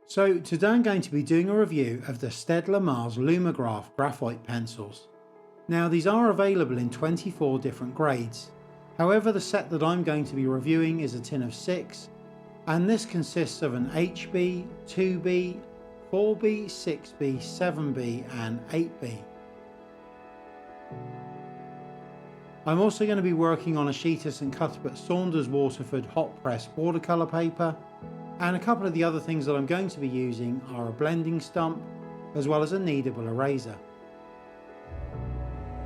So today I'm going to be doing a review of the Staedtler Mars Lumograph graphite pencils. Now these are available in 24 different grades. However, the set that I'm going to be reviewing is a tin of 6, and this consists of an HB, 2B, 4B, 6B, 7B and 8B. I'm also going to be working on a Sheeta St Cuthbert Saunders Waterford hot press watercolour paper, and a couple of the other things that I'm going to be using are a blending stump as well as a kneadable eraser.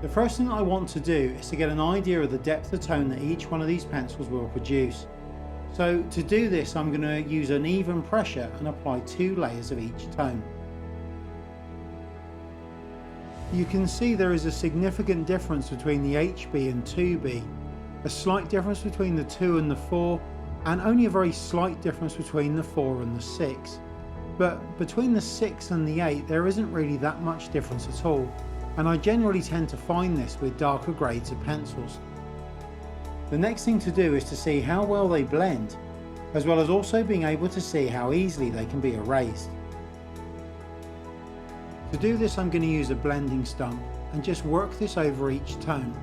The first thing I want to do is to get an idea of the depth of tone that each one of these pencils will produce. So to do this I'm going to use an even pressure and apply 2 layers of each tone. You can see there is a significant difference between the HB and 2B, a slight difference between the 2 and the 4, and only a very slight difference between the 4 and the 6. But between the 6 and the 8 there isn't really that much difference at all, and I generally tend to find this with darker grades of pencils. The next thing to do is to see how well they blend, as well as also being able to see how easily they can be erased. To do this I'm going to use a blending stump and just work this over each tone.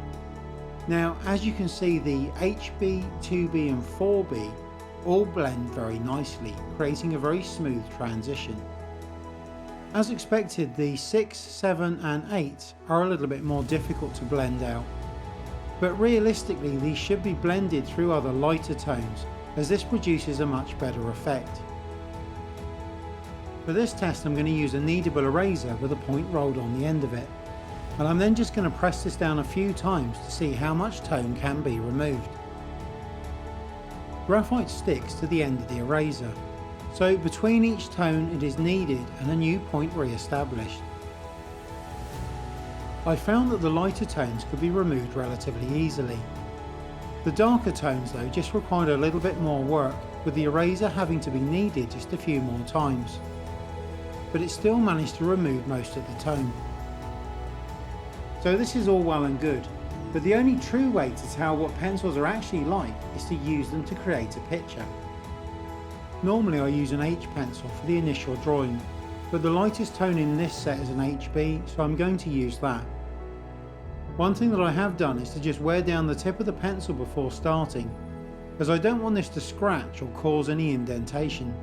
Now as you can see, the HB, 2B and 4B all blend very nicely, creating a very smooth transition. As expected, the 6, 7 and 8 are a little bit more difficult to blend out, but realistically these should be blended through other lighter tones, as this produces a much better effect. For this test I'm going to use a kneadable eraser with a point rolled on the end of it, and I'm then just going to press this down a few times to see how much tone can be removed. Graphite sticks to the end of the eraser, so between each tone it is kneaded and a new point re-established. I found that the lighter tones could be removed relatively easily. The darker tones though just required a little bit more work, with the eraser having to be kneaded just a few more times. But it still managed to remove most of the tone. So this is all well and good, but the only true way to tell what pencils are actually like is to use them to create a picture. Normally I use an H pencil for the initial drawing, but the lightest tone in this set is an HB, so I'm going to use that. One thing that I have done is to just wear down the tip of the pencil before starting, as I don't want this to scratch or cause any indentation.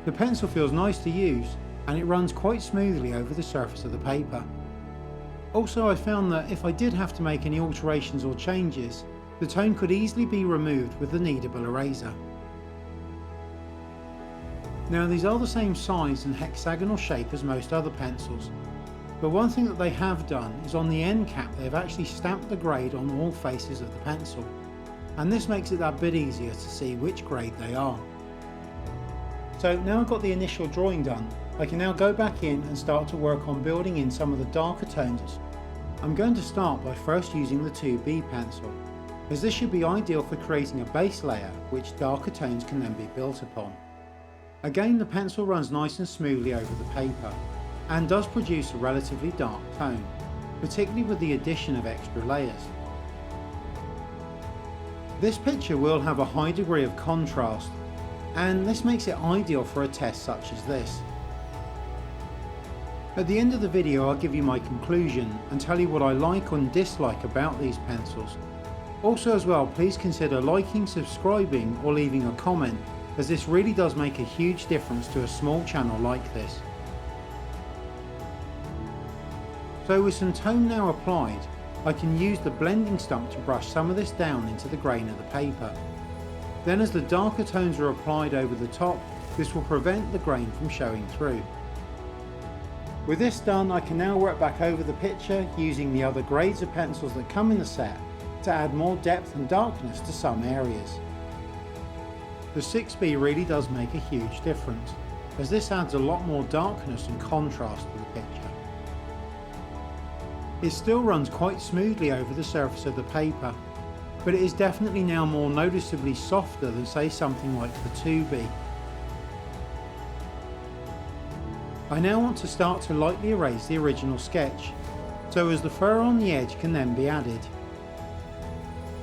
The pencil feels nice to use, and it runs quite smoothly over the surface of the paper. Also, I found that if I did have to make any alterations or changes, the tone could easily be removed with the kneadable eraser. Now these are the same size and hexagonal shape as most other pencils, but one thing that they have done is on the end cap they have actually stamped the grade on all faces of the pencil, and this makes it that bit easier to see which grade they are. So now I've got the initial drawing done, I can now go back in and start to work on building in some of the darker tones. I'm going to start by first using the 2B pencil, as this should be ideal for creating a base layer which darker tones can then be built upon. Again, the pencil runs nice and smoothly over the paper, and does produce a relatively dark tone, particularly with the addition of extra layers. This picture will have a high degree of contrast, and this makes it ideal for a test such as this. At the end of the video I'll give you my conclusion and tell you what I like and dislike about these pencils. Also as well, please consider liking, subscribing or leaving a comment, as this really does make a huge difference to a small channel like this. So with some tone now applied, I can use the blending stump to brush some of this down into the grain of the paper. Then as the darker tones are applied over the top, this will prevent the grain from showing through. With this done, I can now work back over the picture using the other grades of pencils that come in the set to add more depth and darkness to some areas. The 6B really does make a huge difference, as this adds a lot more darkness and contrast to the picture. It still runs quite smoothly over the surface of the paper, but it is definitely now more noticeably softer than say something like the 2B. I now want to start to lightly erase the original sketch, so as the fur on the edge can then be added.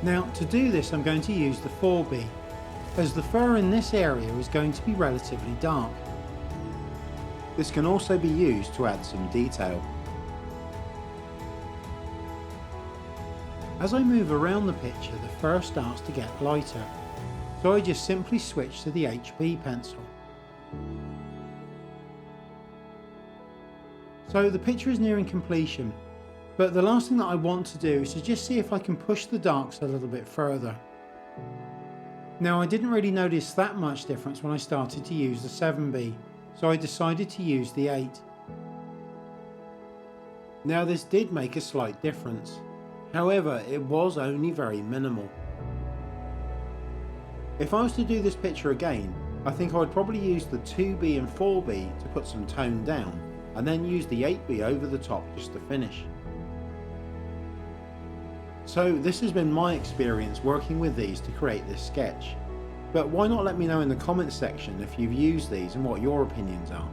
Now to do this I'm going to use the 4B, as the fur in this area is going to be relatively dark. This can also be used to add some detail. As I move around the picture, the fur starts to get lighter, so I just simply switch to the HB pencil. So the picture is nearing completion, but the last thing that I want to do is to just see if I can push the darks a little bit further. Now, I didn't really notice that much difference when I started to use the 7B, so I decided to use the 8. Now, this did make a slight difference. However, it was only very minimal. If I was to do this picture again, I think I would probably use the 2B and 4B to put some tone down, and then use the 8B over the top just to finish. So this has been my experience working with these to create this sketch. But why not let me know in the comments section if you've used these and what your opinions are.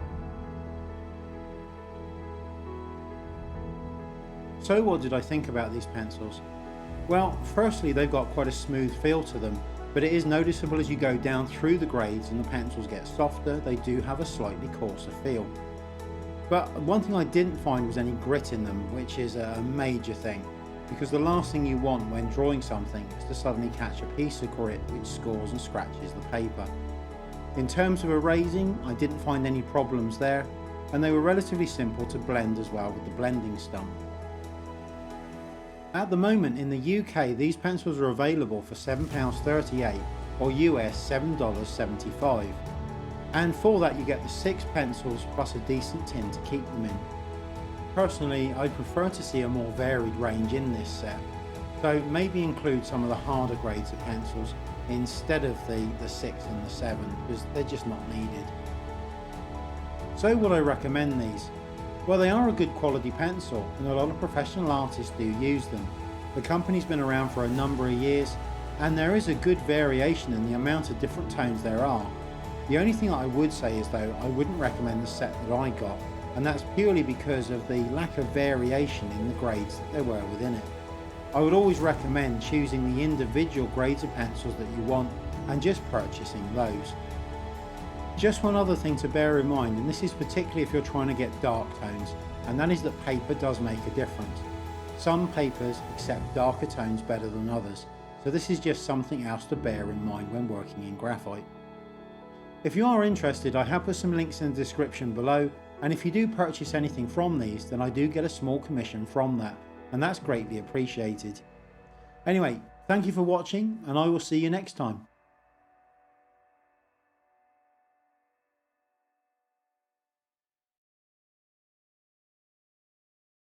So what did I think about these pencils? Well, firstly, they've got quite a smooth feel to them, but it is noticeable as you go down through the grades and the pencils get softer, they do have a slightly coarser feel. But one thing I didn't find was any grit in them, which is a major thing, because the last thing you want when drawing something is to suddenly catch a piece of grit which scores and scratches the paper. In terms of erasing, I didn't find any problems there, and they were relatively simple to blend as well with the blending stump. At the moment in the UK, these pencils are available for £7.38 or US $7.75, and for that you get the 6 pencils plus a decent tin to keep them in. Personally, I prefer to see a more varied range in this set, so maybe include some of the harder grades of pencils instead of the 6 and the 7, because they're just not needed. So would I recommend these? Well, they are a good quality pencil, and a lot of professional artists do use them. The company's been around for a number of years, and there is a good variation in the amount of different tones there are. The only thing that I would say is though, I wouldn't recommend the set that I got, and that's purely because of the lack of variation in the grades that there were within it. I would always recommend choosing the individual grades of pencils that you want and just purchasing those. Just one other thing to bear in mind, and this is particularly if you're trying to get dark tones, and that is that paper does make a difference. Some papers accept darker tones better than others, so this is just something else to bear in mind when working in graphite. If you are interested, I have put some links in the description below, and if you do purchase anything from these, then I do get a small commission from that, and that's greatly appreciated. Anyway, thank you for watching, and I will see you next time.